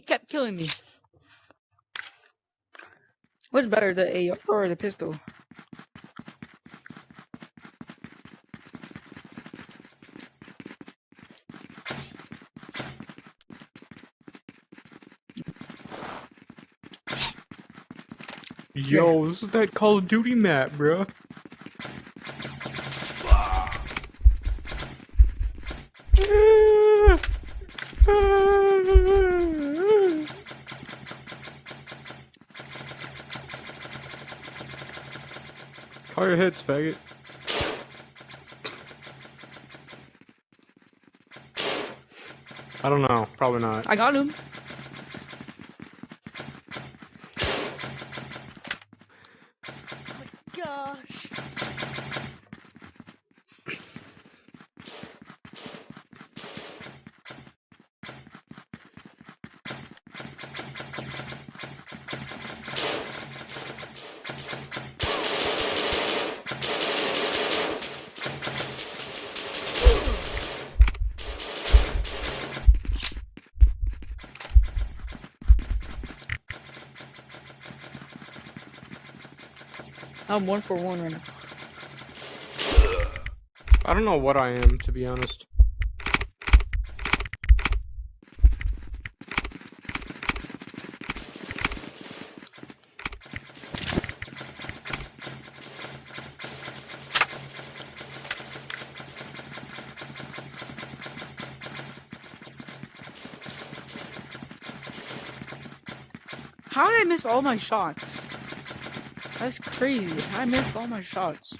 kept killing me. What's better, the AR or the pistol? Yo, this is that Call of Duty map, bro. Call your hits, faggot. I don't know. Probably not. I got him. Gosh. I'm 1 for 1 right now. I don't know what I am, to be honest. How did I miss all my shots? That's crazy. I missed all my shots.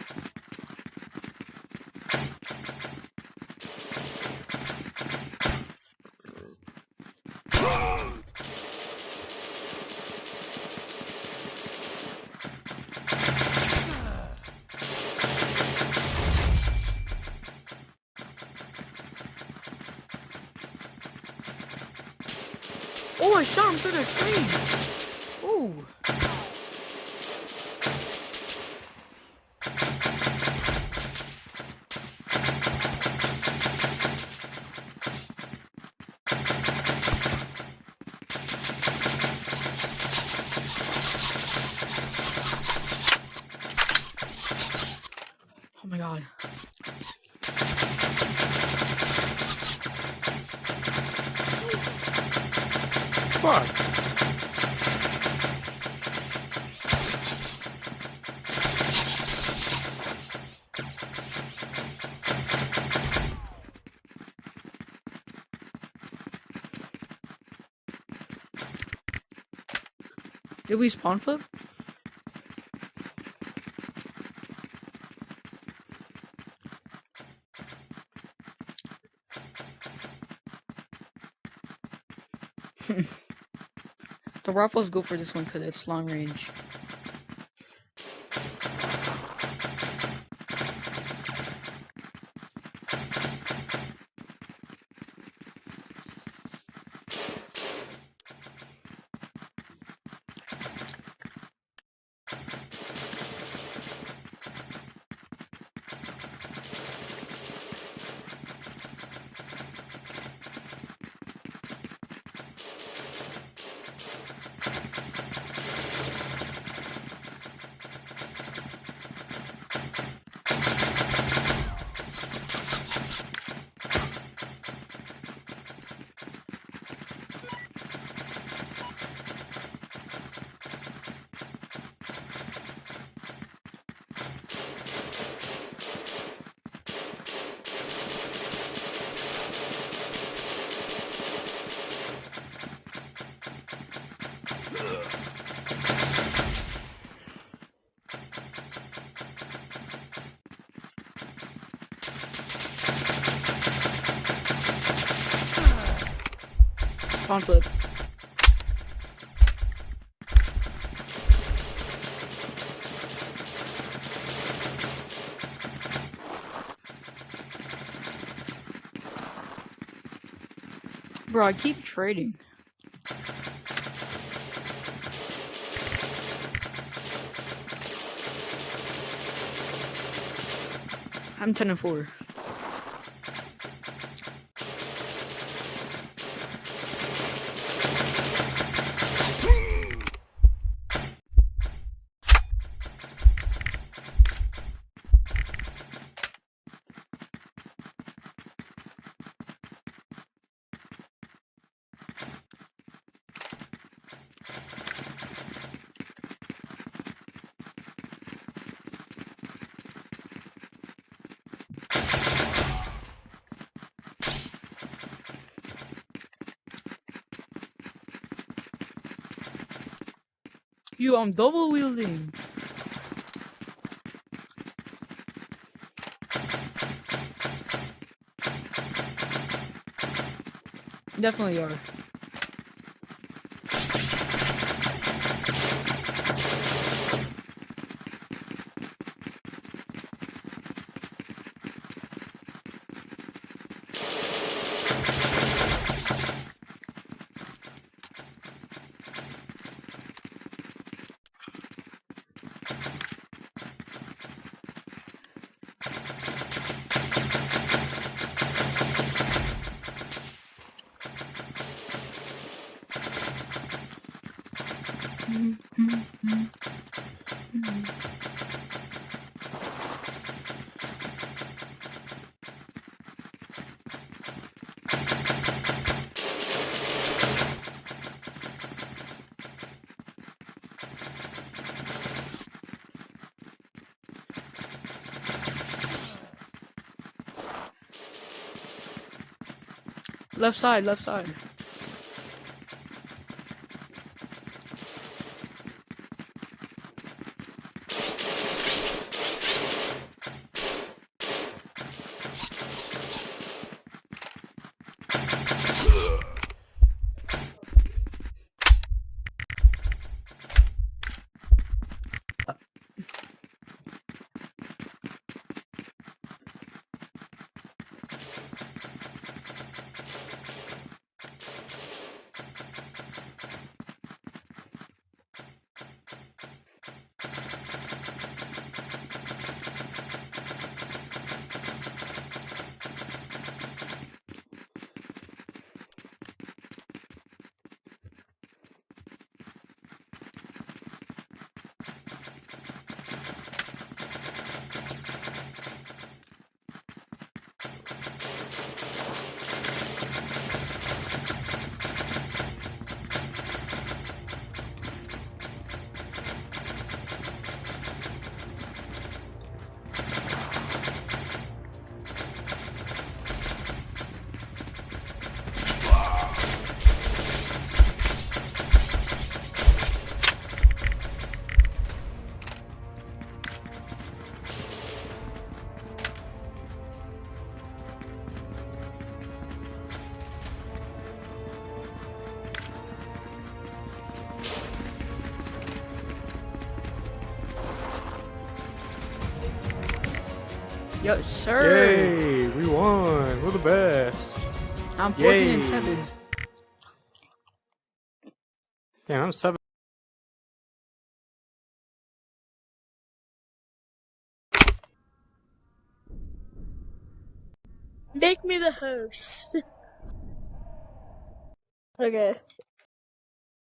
Oh, I shot him through the screen. Ooh. Oh my god. Fuck. Did we spawn flip? The rifles go for this one because it's long range. Spawn flip. Bro, I keep trading. I'm 10-4. you, I'm double wielding. Definitely are. Left side, left side. Yes, sir. Yay! We won. We're the best. I'm 14 and Yay. 7. Damn, I'm 7. Make me the host. Okay.